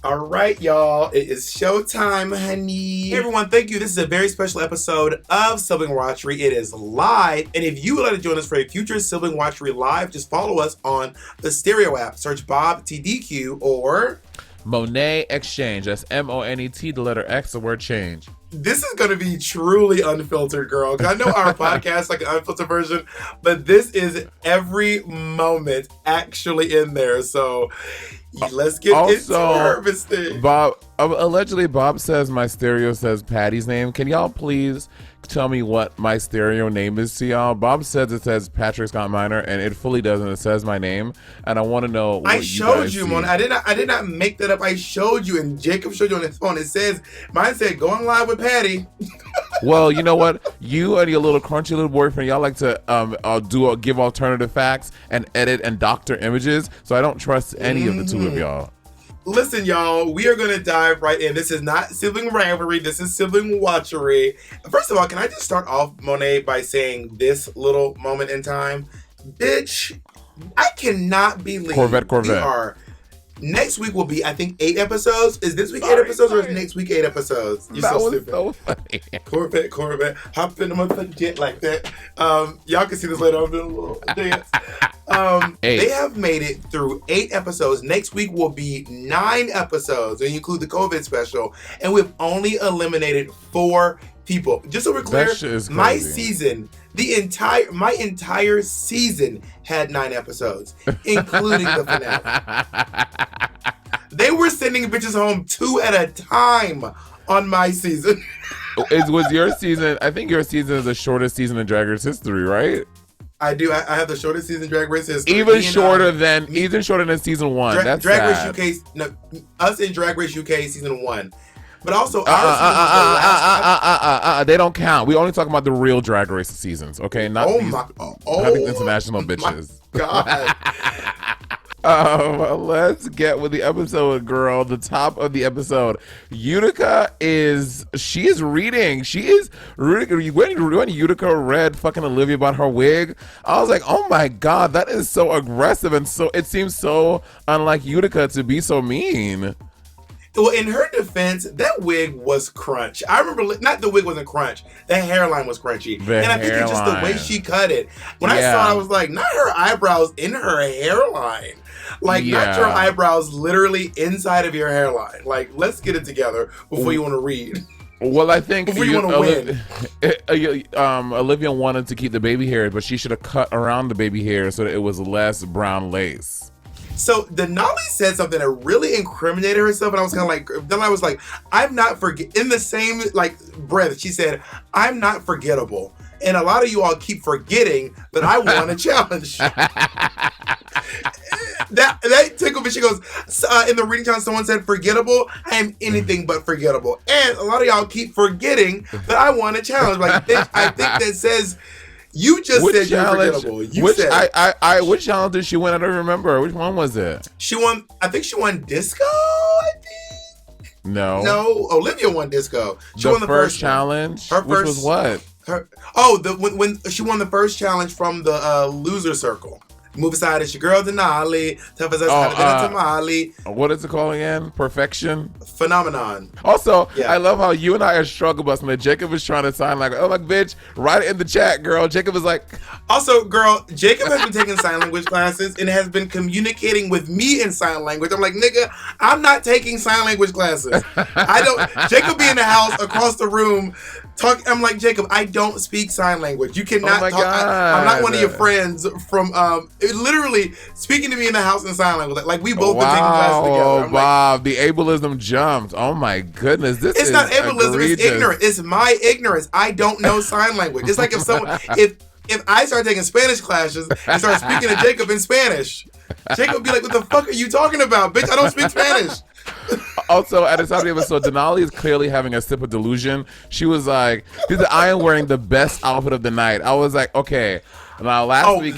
All right, y'all. It is showtime, honey. Hey, everyone. Thank you. This is a very special episode of Sibling Watchery. It is live. And if you would like to join us for a future Sibling Watchery live, just follow us on the Stereo app. Search Bob TDQ or Monét Exchange. That's M-O-N-E-T, the letter X, the word change. This is going to be truly unfiltered, girl. I know our podcast is like an unfiltered version, but this is every moment actually in there. So let's get into harvesting. Bob, allegedly, Bob says my stereo says Patty's name. Can y'all please tell me what my stereo name is to y'all? Bob says it says Patrick Scott Minor, and it fully doesn't. It says my name, and I want to know what I showed you, Mon. I did not make that up. I showed you, and Jacob showed you on his phone. It says, mine said, going live with Patty. Well, you know what? You and your little crunchy little boyfriend, y'all like to give alternative facts and edit and doctor images, so I don't trust any of the two of y'all. Listen, y'all, we are going to dive right in. This is not sibling rivalry. This is sibling watchery. First of all, can I just start off, Monet, by saying this little moment in time? Bitch, I cannot believe Corvette. we are. Next week will be, I think, 8 episodes. Is this week 8 episodes or is next week 8 episodes? You're so stupid. So funny. Corvette. Hop in the motherfucking jet like that. Y'all can see this later. I'm doing a little dance. They have made it through 8 episodes. Next week will be 9 episodes, and you include the COVID special. And we've only eliminated 4 people. Just so we're clear, my season, my entire season had 9 episodes, including the finale. They were sending bitches home 2 at a time on my season. Was your season? I think your season is the shortest season in Drag Race history, right? I do. I have the shortest season in Drag Race history. Even shorter than season 1. That's Drag sad. Race UK. No, us in Drag Race UK season 1. But also, they don't count. We only talk about the real Drag Race seasons, okay? Not these international bitches. God. Let's get with the episode, girl. The top of the episode. Utica is reading. When Utica read fucking Olivia about her wig, I was like, oh my God, that is so aggressive, and so it seems so unlike Utica to be so mean. Well, in her defense, that wig was crunch. I remember, not the wig wasn't crunch. The hairline was crunchy. And I think it's just the way she cut it. When I saw it, I was like, not her eyebrows in her hairline. Like, not your eyebrows literally inside of your hairline. Like, let's get it together before you want to read. Well, I think before you want to win. Olivia wanted to keep the baby hair, but she should have cut around the baby hair so that it was less brown lace. So Denali said something that really incriminated herself, and I was kind of like, then I was like, I'm not in the same breath, she said, I'm not forgettable. And a lot of you all keep forgetting that I won a challenge. That tickled me. She goes, in the reading challenge, someone said forgettable. I am anything but forgettable. And a lot of y'all keep forgetting that I won a challenge. Like, bitch, I think that says, you just said you're forgettable. Which challenge did she win? I don't remember. Which one was it? She won, I think she won disco, I think. No, Olivia won disco. She won the first challenge. Which was what? When she won the first challenge from the loser circle. Move aside, it's your girl Denali. Tough as a tamale. What is it called again? Perfection? Phenomenon. Also, I love how you and I are struggle busting that Jacob is trying to sign like, oh my bitch, write it in the chat, girl. Jacob is like. Also, girl, Jacob has been taking sign language classes and has been communicating with me in sign language. I'm like, nigga, I'm not taking sign language classes. Jacob be in the house across the room. I'm like, Jacob, I don't speak sign language. You cannot talk. I'm not one of your friends from literally speaking to me in the house in sign language. Like we both been taking classes together. I'm Bob, the ableism jumped. Oh my goodness. It's not ableism, egregious. It's ignorance. It's my ignorance. I don't know sign language. It's like if someone if I start taking Spanish classes and start speaking to Jacob in Spanish, Jacob would be like, what the fuck are you talking about? Bitch, I don't speak Spanish. Also, at the top of the episode, Denali is clearly having a sip of delusion. She was like, I am wearing the best outfit of the night. I was like, okay. Now, last week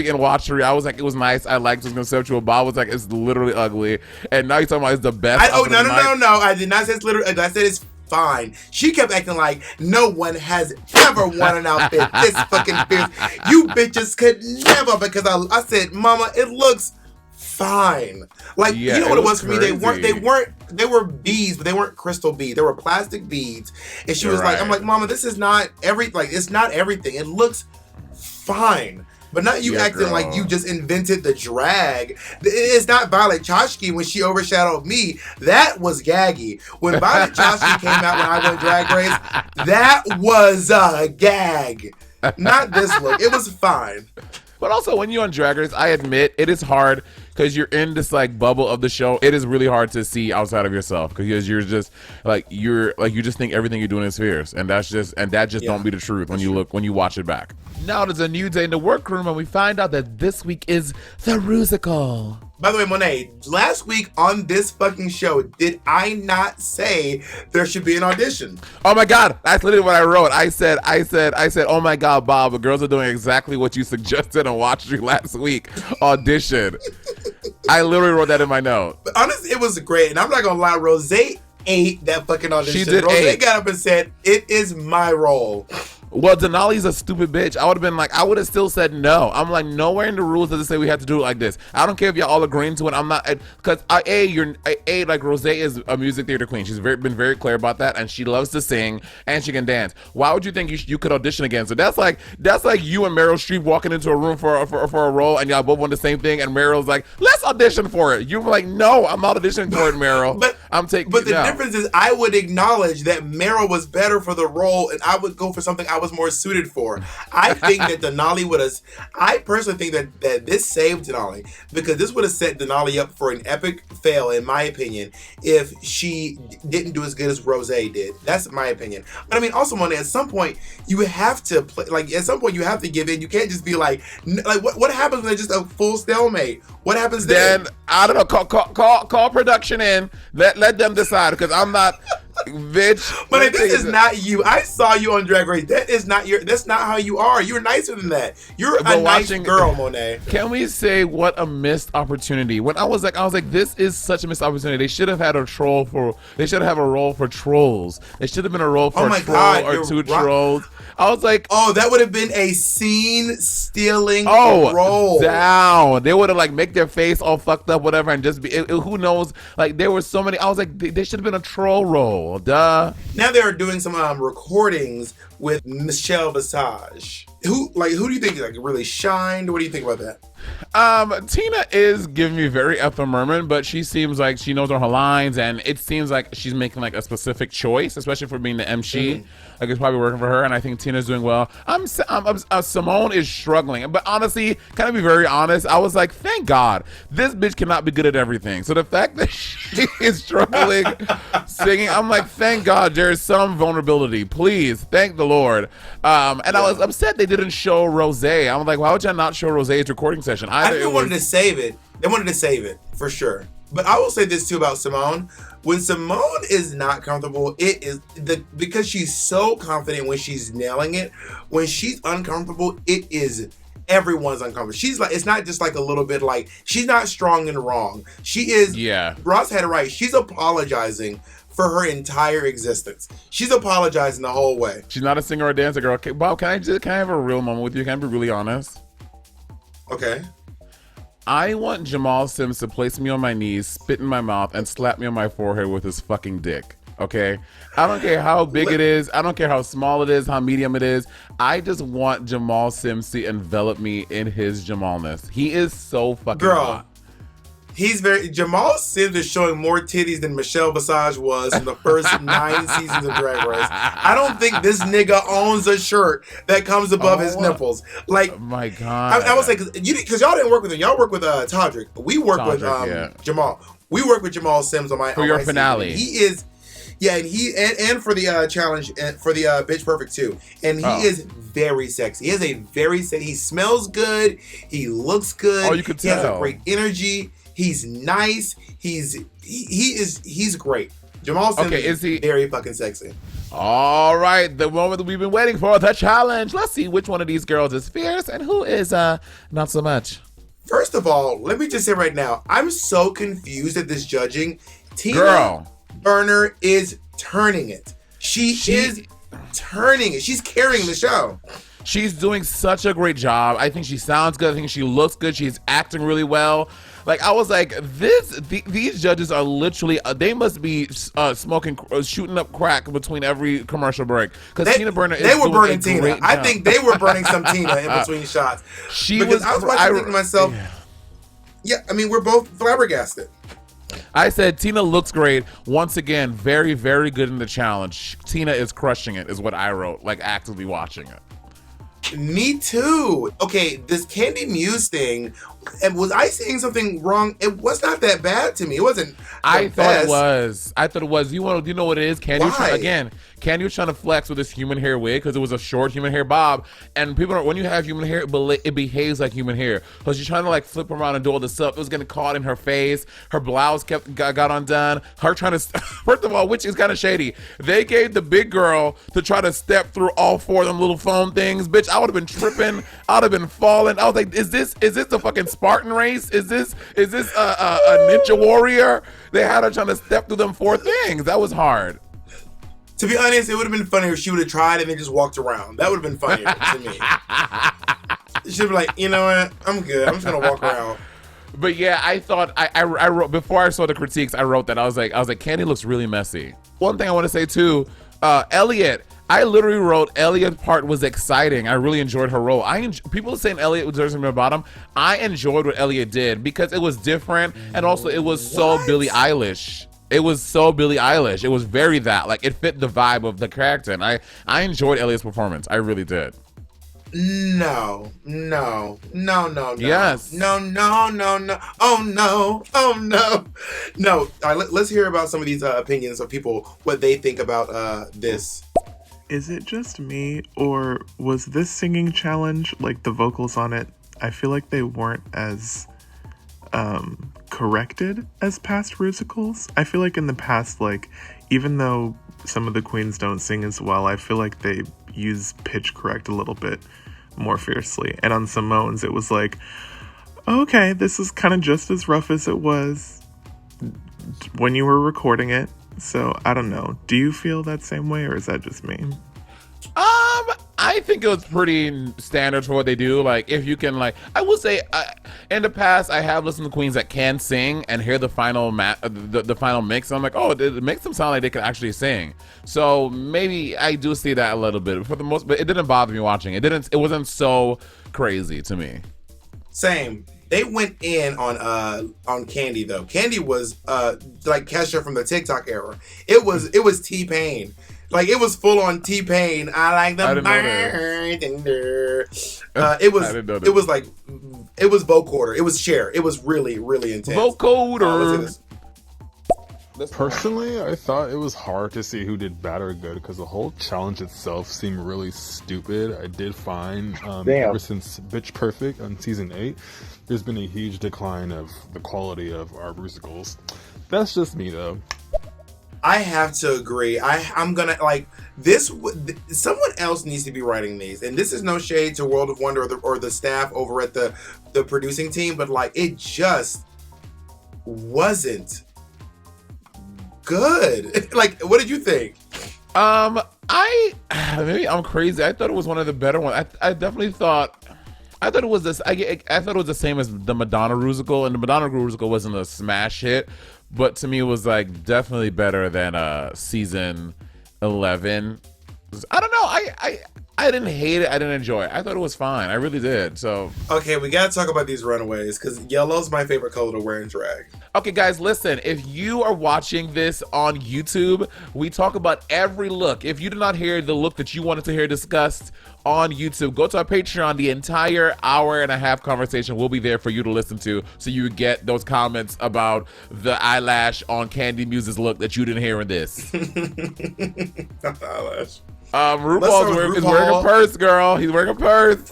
in Watchery, I was like, it was nice. I liked it. It was conceptual. Bob was like, it's literally ugly. And now you're talking about it's the best outfit of the night. No. I did not say it's literally ugly. I said it's fine. She kept acting like no one has ever worn an outfit this fucking fierce. You bitches could never, because I said, Mama, it looks fine. Like, Yeah, you know what it was for crazy. me? They were beads, but they weren't crystal beads. They were plastic beads. And she was like, I'm like, Mama, this is not it's not everything. It looks fine. But not you acting girl. like you just invented the drag. It's not Violet Chachki when she overshadowed me. That was gaggy. When Violet Chachki came out when I won Drag Race, that was a gag. Not this look. It was fine. But also, when you're on Drag Race, I admit it is hard because you're in this like bubble of the show. It is really hard to see outside of yourself because you just think everything you're doing is fierce, and that just don't be the truth when you watch it back. Now there's a new day in the workroom, and we find out that this week is the Rusical. By the way, Monét, last week on this fucking show, did I not say there should be an audition? Oh my God, that's literally what I wrote. I said, oh my God, Bob, the girls are doing exactly what you suggested on Watchery last week. Audition. I literally wrote that in my note. But honestly, it was great, and I'm not gonna lie, Rose ate that fucking audition. She did. Rose got up and said, "It is my role." Well, Denali's a stupid bitch. I would have still said no. I'm like, nowhere in the rules does it say we have to do it like this. I don't care if y'all all agreeing to it. I'm not, because like Rose is a music theater queen. She's been very clear about that, and she loves to sing and she can dance. Why would you think you could audition again? So that's like you and Meryl Streep walking into a room for a role, and y'all both want the same thing, and Meryl's like, let's audition for it. You're like, no, I'm not auditioning for it, Meryl. But the difference is, I would acknowledge that Meryl was better for the role, and I would go for something I was more suited for. I think that Denali I personally think that this saved Denali, because this would have set Denali up for an epic fail, in my opinion, if she didn't do as good as Rose did. That's my opinion. But I mean, also, Monét, at some point you have to play. Like, at some point you have to give in. You can't just be like what happens when there's just a full stalemate? What happens then? I don't know. Call production in. Let them decide, because I'm not. Bitch, but this is not you. I saw you on Drag Race. That's not how you are. You're nicer than that. You're a nice girl, Monét. Can we say what a missed opportunity? When I was like, this is such a missed opportunity. They should have had a role for trolls. They should have been a role for a troll or two trolls. I was like, oh, that would have been a scene stealing role. Down. They would have like make their face all fucked up, whatever, and just be who knows. Like, there were so many. I was like, they should have been a troll role. Duh. Now they are doing some recordings with Michelle Visage. Who do you think really shined? What do you think about that? Tina is giving me very Ethel Merman, but she seems like she knows all her lines, and it seems like she's making like a specific choice, especially for being the MC. Like, it's probably working for her, and I think Tina's doing well. Simone is struggling, but honestly, can I be very honest? I was like, thank God, this bitch cannot be good at everything. So the fact that she is struggling singing, I'm like, thank God there is some vulnerability. Please, thank the Lord. I was upset they didn't show Rose. I'm like, why would y'all not show Rose's recording session? I think they wanted to save it. They wanted to save it for sure. But I will say this too about Simone. When Simone is not comfortable, because she's so confident when she's nailing it. When she's uncomfortable, everyone's uncomfortable. She's like, it's not just like a little bit like, she's not strong and wrong. She is. Yeah. Ross had it right. She's apologizing for her entire existence. She's apologizing the whole way. She's not a singer or a dancer, girl. Okay, Bob, can I have a real moment with you? Can I be really honest? Okay. I want Jamal Sims to place me on my knees, spit in my mouth, and slap me on my forehead with his fucking dick. Okay? I don't care how big it is. I don't care how small it is, how medium it is. I just want Jamal Sims to envelop me in his Jamalness. He is so fucking hot. Jamal Sims is showing more titties than Michelle Visage was in the first 9 seasons of Drag Race. I don't think this nigga owns a shirt that comes above his nipples. Like, oh my God. I was like, because y'all didn't work with him. Y'all work with Todrick. We work with Jamal. We work with Jamal Sims on your finale. He is, and for the challenge, and for the Bitch Perfect too. And he is very sexy. He has a very sexy. He smells good. He looks good. Oh, you could tell. He has a great energy. He's nice. He's great. Jamal Sims is very fucking sexy. All right, the moment that we've been waiting for, the challenge. Let's see which one of these girls is fierce and who is not so much. First of all, let me just say right now, I'm so confused at this judging. Tina Burner is turning it. She is turning it. She's carrying the show. She's doing such a great job. I think she sounds good. I think she looks good. She's acting really well. Like, I was like, these judges are literally, they must be shooting up crack between every commercial break. Because Tina Burner is doing burning Tina. I think they were burning some Tina in between shots. I was watching thinking to myself, I mean, we're both flabbergasted. I said Tina looks great. Once again, very, very good in the challenge. Tina is crushing it, is what I wrote, like actively watching it. Me too. Okay, this Candy Muse thing, was I saying something wrong? It was not that bad to me. It wasn't. I thought it was. You know what it is? Candy was trying to flex with this human hair wig because it was a short human hair bob, and people when you have human hair, it behaves like human hair. So she's trying to like flip around and do all this stuff. It was getting caught in her face. Her blouse got undone. Her trying to first of all, which is kind of shady. They gave the big girl to try to step through all four of them little foam things. Bitch, I would have been tripping. I'd have been falling. I was like, is this the fucking Spartan race? Is this a ninja warrior? They had her trying to step through them four things. That was hard. To be honest, it would have been funnier if she would have tried and then just walked around. That would have been funnier to me. She'd be like, you know what? I'm good. I'm just gonna walk around. But yeah, I thought I wrote before I saw the critiques. I wrote that I was like, Candy looks really messy. One thing I want to say too, Elliot. I literally wrote Elliot's part was exciting. I really enjoyed her role. People saying Elliot deserves to be bottom. I enjoyed what Elliot did because it was different and also it was so Billie Eilish. It was so Billie Eilish. It was very that. Like, it fit the vibe of the character. And I enjoyed Elliot's performance. I really did. No. Yes. No. Oh, no. No. All right, let's hear about some of these opinions of people, what they think about this. Is it just me, or was this singing challenge, like the vocals on it, I feel like they weren't as corrected as past Rusicals? I feel like in the past, like, even though some of the queens don't sing as well, I feel like they use pitch correct a little bit more fiercely. And on Simone's, it was like, okay, this is kind of just as rough as it was when you were recording it. So, I don't know. Do you feel that same way, or is that just me? I think it was pretty standard for what they do. Like, if you can, like, I will say, in the past, I have listened to queens that can sing and hear the final the final mix. And I'm like, oh, it makes them sound like they can actually sing. So maybe I do see that a little bit. For the most, but it didn't bother me watching. It wasn't so crazy to me. Same. They went in on Candy though. Candy was like Kesha from the TikTok era. It was T-Pain. Like, it was full on T-Pain. I like the it was vocoder. It was Cher. It was really, really intense. Vocoder. Personally, I thought it was hard to see who did bad or good because the whole challenge itself seemed really stupid. I did find ever since Bitch Perfect on season 8, there's been a huge decline of the quality of our Rusicals. That's just me though. I have to agree. I'm gonna like this. Someone else needs to be writing these, and this is no shade to World of Wonder or the staff over at the producing team, but like, it just wasn't good. Like, what did you think? Maybe I'm crazy. I thought it was one of the better ones. I definitely thought. I thought it was this. I thought it was the same as the Madonna Rusical, and the Madonna Rusical wasn't a smash hit, but to me it was like definitely better than season 11. I don't know. I didn't hate it. I didn't enjoy it. I thought it was fine. I really did. So okay, we gotta talk about these runaways because yellow's my favorite color to wear in drag. Okay, guys, listen. If you are watching this on YouTube, we talk about every look. If you did not hear the look that you wanted to hear discussed on YouTube, go to our Patreon. The entire hour-and-a-half conversation will be there for you to listen to, so you get those comments about the eyelash on Candy Muse's look that you didn't hear in this. Eyelash. RuPaul's wearing a purse, girl. He's wearing a purse.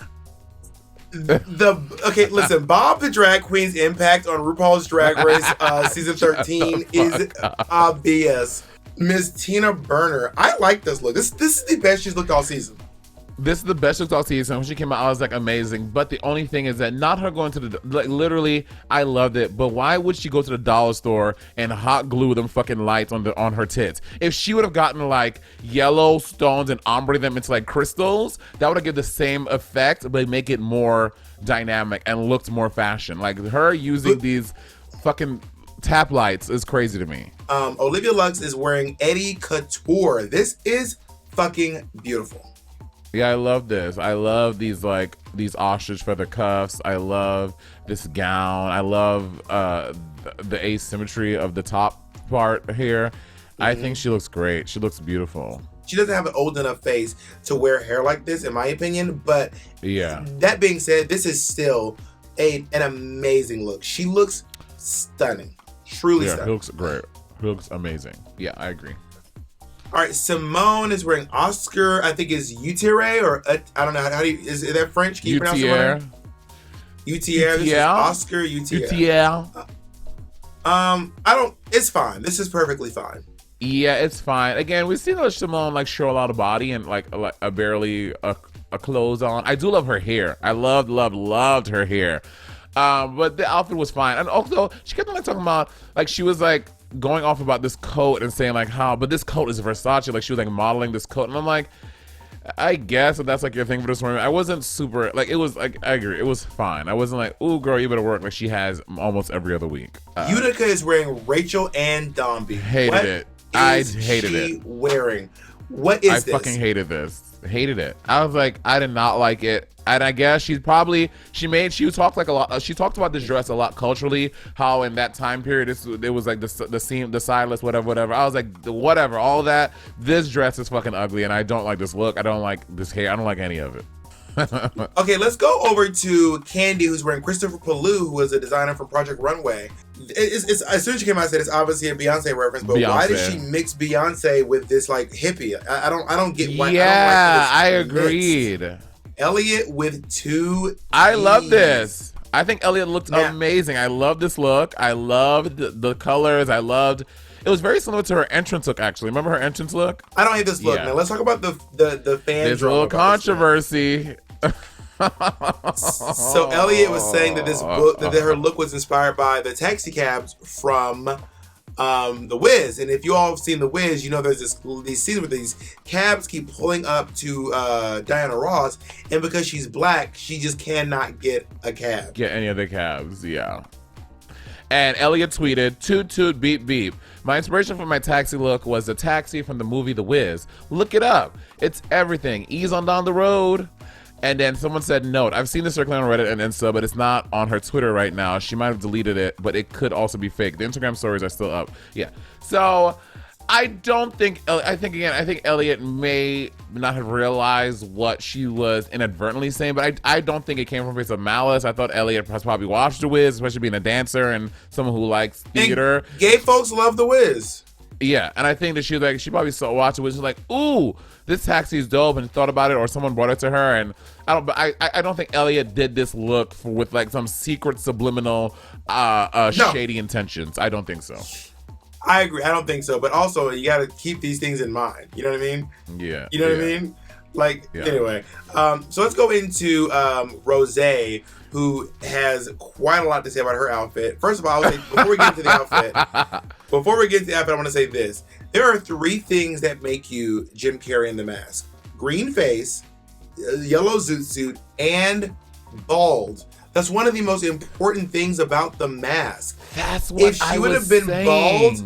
Okay, listen. Bob the Drag Queen's impact on RuPaul's Drag Race season 13 is obvious. Miss Tina Burner. I like this look. This is the best she's looked all season. This is the best look all season. When she came out, I was like, amazing. But the only thing is that not her going to the, like, literally, I loved it. But why would she go to the dollar store and hot glue them fucking lights on her tits? If she would have gotten like yellow stones and ombre them into like crystals, that would have given the same effect, but make it more dynamic and looked more fashion. Like her using these fucking tap lights is crazy to me. Olivia Lux is wearing Eddie Couture. This is fucking beautiful. Yeah, I love this. I love these ostrich feather cuffs. I love this gown. I love the asymmetry of the top part here. I think she looks great. She looks beautiful. She doesn't have an old enough face to wear hair like this, in my opinion. But yeah, that being said, this is still an amazing look. She looks stunning. Truly stunning. She looks great. She looks amazing. Yeah, I agree. All right, Simone is wearing Oscar, I think is Utire, or I don't know, how do you, is that French? Can you pronounce it right? Utire. This is Oscar Utire. It's fine. This is perfectly fine. Yeah, it's fine. Again, we've seen Simone like show a lot of body and like a barely a clothes on. I do love her hair. I loved her hair. But the outfit was fine. And also, she kept on like talking about, like, she was like going off about this coat and saying like but this coat is Versace. Like she was like modeling this coat. And I'm like, I guess if that's like your thing for this woman. I wasn't super, like, it was like, I agree. It was fine. I wasn't like, ooh, girl, you better work, like she has almost every other week. Utica is wearing Rachel Ann Dombey. Hated it. I hated it. Wearing? What is this? I fucking hated this. Hated it. I was like, I did not like it. And I guess she talked like a lot. She talked about this dress a lot culturally. How in that time period, it was like the seam, the sideless, whatever. I was like, whatever, all that. This dress is fucking ugly, and I don't like this look. I don't like this hair. I don't like any of it. Okay, let's go over to Candy, who's wearing Christopher Palou, who was a designer from Project Runway. It's as soon as she came out, I said it's obviously a Beyonce reference, but why did she mix Beyonce with this like hippie? I don't get why. Yeah, I agreed. Mix. Elliot with two E's. I love this. I think Elliot looked amazing. I love this look. I loved the colors. It was very similar to her entrance look, actually. Remember her entrance look? I don't hate this look. Now let's talk about the fan. There's a little controversy. So Elliot was saying that this book, that her look was inspired by the taxi cabs from The Wiz. And if you all have seen The Wiz, you know there's these scenes where these cabs keep pulling up to Diana Ross, and because she's black, she just cannot get a cab. Get any of the cabs, yeah. And Elliot tweeted, "Toot toot beep beep. My inspiration for my taxi look was the taxi from the movie The Wiz. Look it up. It's everything. Ease on down the road." And then someone said, note, I've seen this circulating on Reddit and Insta, but it's not on her Twitter right now. She might have deleted it, but it could also be fake. The Instagram stories are still up. Yeah. So I think Elliot may not have realized what she was inadvertently saying, but I don't think it came from a place of malice. I thought Elliot has probably watched The Wiz, especially being a dancer and someone who likes theater. And gay folks love The Wiz. Yeah, and I think that she probably watched it, was like, ooh, this taxi is dope, and thought about it, or someone brought it to her, and I don't think Elliot did this look with like some secret subliminal shady intentions. I don't think so. I agree. I don't think so. But also, you got to keep these things in mind. You know what I mean? Yeah. You know what I mean? Like, anyway. So let's go into Rosé, who has quite a lot to say about her outfit. First of all, I would say, before we get into the outfit, I want to say this. There are 3 things that make you Jim Carrey in The Mask: green face, yellow zoot suit, and bald. That's one of the most important things about The Mask. That's what if she would have been bald,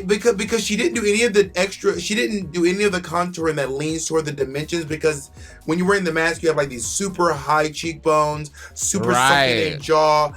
because she didn't do any of the contouring that leans toward the dimensions, because when you're wearing the mask, you have like these super high cheekbones, super succulent jaw,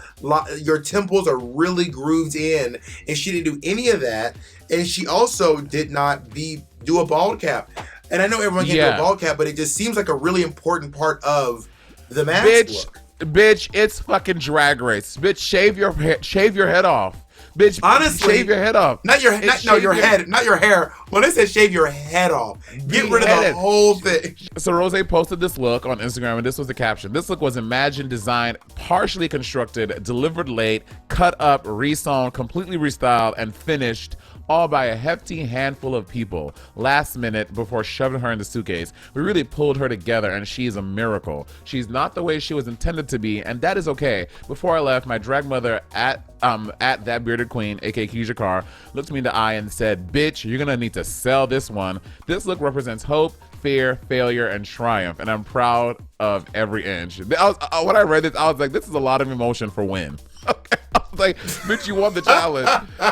your temples are really grooved in, and she didn't do any of that. And she also did not do a bald cap. And I know everyone can do a bald cap, but it just seems like a really important part of the mask look. Bitch, it's fucking Drag Race. Bitch, shave your head off. Bitch, honestly, shave your head off. Not your hair. When they said shave your head off, get rid of the whole thing. So Rosé posted this look on Instagram, and this was the caption. This look was imagined, designed, partially constructed, delivered late, cut up, resewn, completely restyled, and finished all by a hefty handful of people. Last minute, before shoving her in the suitcase, we really pulled her together, and she's a miracle. She's not the way she was intended to be, and that is okay. Before I left, my drag mother at That Bearded Queen, aka Keisha Carr, looked me in the eye and said, "Bitch, you're gonna need to sell this one. This look represents hope, fear, failure, and triumph, and I'm proud of every inch." When I read this, I was like, this is a lot of emotion for Win. Okay. I was like, bitch, you won the challenge.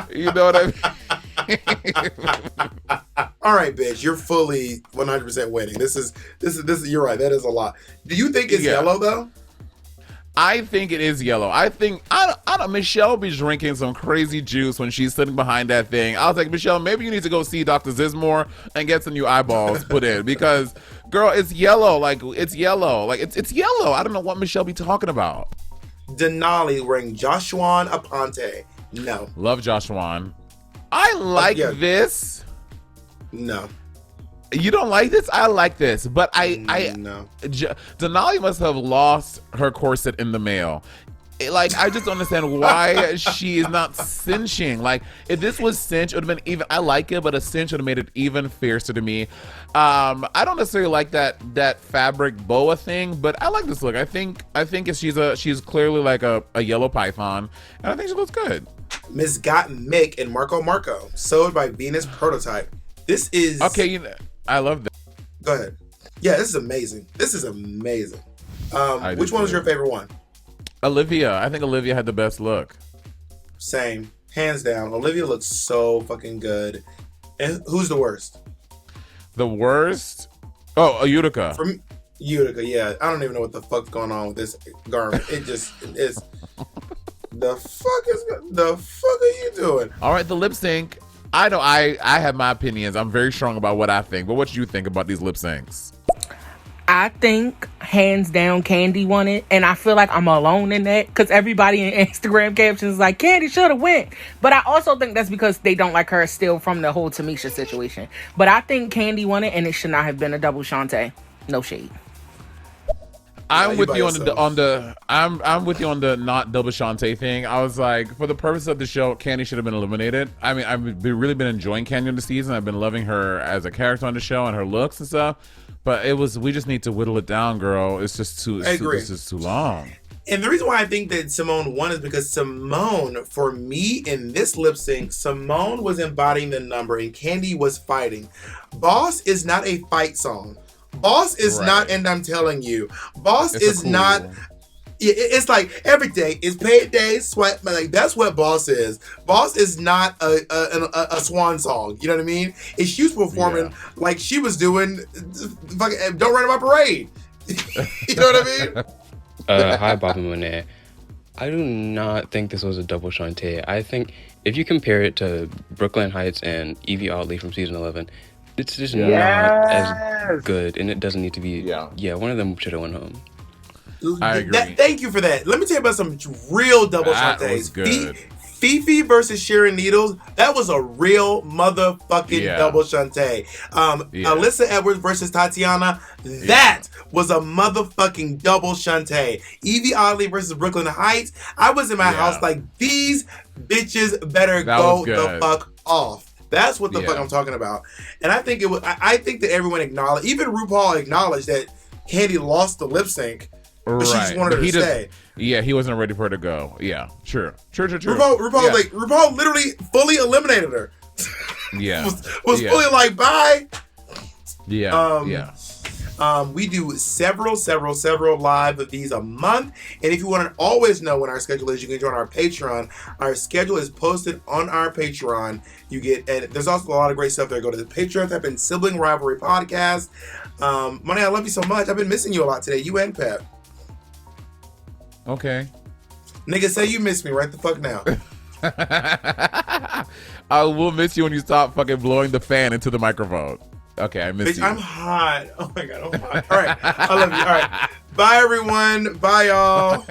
You know what I mean? All right, bitch, you're fully 100% winning. This is. You're right. That is a lot. Do you think it's yellow though? I think it is yellow. I think Michelle be drinking some crazy juice when she's sitting behind that thing. I was like, Michelle, maybe you need to go see Dr. Zismore and get some new eyeballs put in, because girl, it's yellow. Like it's yellow. I don't know what Michelle be talking about. Denali wearing Joshuan Aponte. No. Love Joshuan. I like this. No. You don't like this? I like this, but no. Denali must have lost her corset in the mail. I just don't understand why she is not cinching. Like, if this was cinch, it would have been even. I like it, but a cinch would have made it even fiercer to me. I don't necessarily like that fabric boa thing, but I like this look. I think she's clearly like a yellow python, and I think she looks good. Miss Got Mick and Marco, sewed by Venus Prototype. This is okay. I love that. Go ahead. Yeah, this is amazing. Which one was your favorite one? Olivia. I think Olivia had the best look. Same. Hands down. Olivia looks so fucking good. And who's the worst? The worst? Oh, Utica. From Utica, yeah. I don't even know what the fuck's going on with this garment. It just is. The fuck are you doing? All right, the lip sync. I know I have my opinions. I'm very strong about what I think. But what do you think about these lip syncs? I think hands down Candy won it, and I feel like I'm alone in that, because everybody in Instagram captions is like, Candy should have went. But I also think that's because they don't like her still from the whole Tamisha situation. But I think Candy won it, and it should not have been a double Shantae. No shade. I'm with you on the not double Shantae thing. I was like, for the purpose of the show, Candy should have been eliminated. I mean, I've really been enjoying Candy this season. I've been loving her as a character on the show and her looks and stuff. But we just need to whittle it down, girl. It's just too. It's just too long. And the reason why I think that Simone won is because Simone, for me in this lip sync, Simone was embodying the number and Candy was fighting. Boss is not a fight song. Boss is not, and I'm telling you, Boss is not. It's like every day is payday, sweat. Like that's what Boss is. Boss is not a swan song. You know what I mean? If she was performing like she was doing, fucking Don't Run in My Parade. You know what I mean? Hi, Bob and Monét. I do not think this was a double Shantae. I think if you compare it to Brooklyn Heights and E08 from season 11, it's just not as good, and it doesn't need to be. Yeah, one of them should have went home. I agree. Thank you for that. Let me tell you about some real double Shantaes. Fifi versus Sharon Needles. That was a real motherfucking double Shantae. Alyssa Edwards versus Tatiana. That was a motherfucking double Shantae. Evie Oddly versus Brooklyn Heights. I was in my house like, these bitches better go the fuck off. That's what the fuck I'm talking about. And I think I think that everyone acknowledged, even RuPaul acknowledged that Candy lost the lip sync. But she just wanted her to stay. Yeah, he wasn't ready for her to go. Yeah, true. RuPaul literally fully eliminated her. Yeah. was fully like, bye. Yeah. We do several live of these a month. And if you want to always know when our schedule is, you can join our Patreon. Our schedule is posted on our Patreon. And there's also a lot of great stuff there. Go to the Patreon, type in Sibling Rivalry Podcast. Monét, I love you so much. I've been missing you a lot today. You and Pep. Okay. Nigga, say you miss me right the fuck now. I will miss you when you stop fucking blowing the fan into the microphone. Okay, I miss you. I'm hot. Oh my God, I'm hot. All right. I love you. All right. Bye, everyone. Bye, y'all.